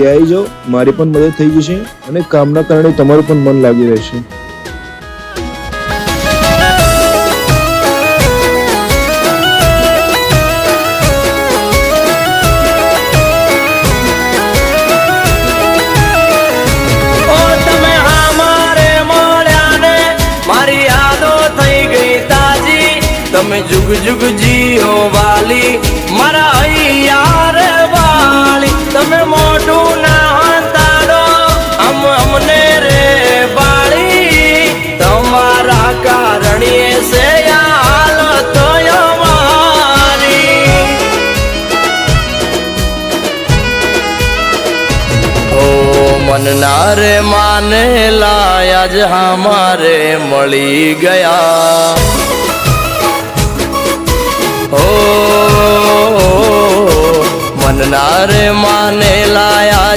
આવી જાઓ, મારી પણ મદદ થઈ જશે અને કામના કારણે તમારું પણ મન લાગી રહેશે. તમે જુગ જુગ જીઓ વાલી મારા હૈયાર વાલી, તમે મોઢું ના તારો અમને રે બાળી, તમારા કારણીએ છે હાલતો અમારી. ઓ મનના રે માને લાયા જ હમારે મળી ગયા. ઓ મનના રે માને લાયા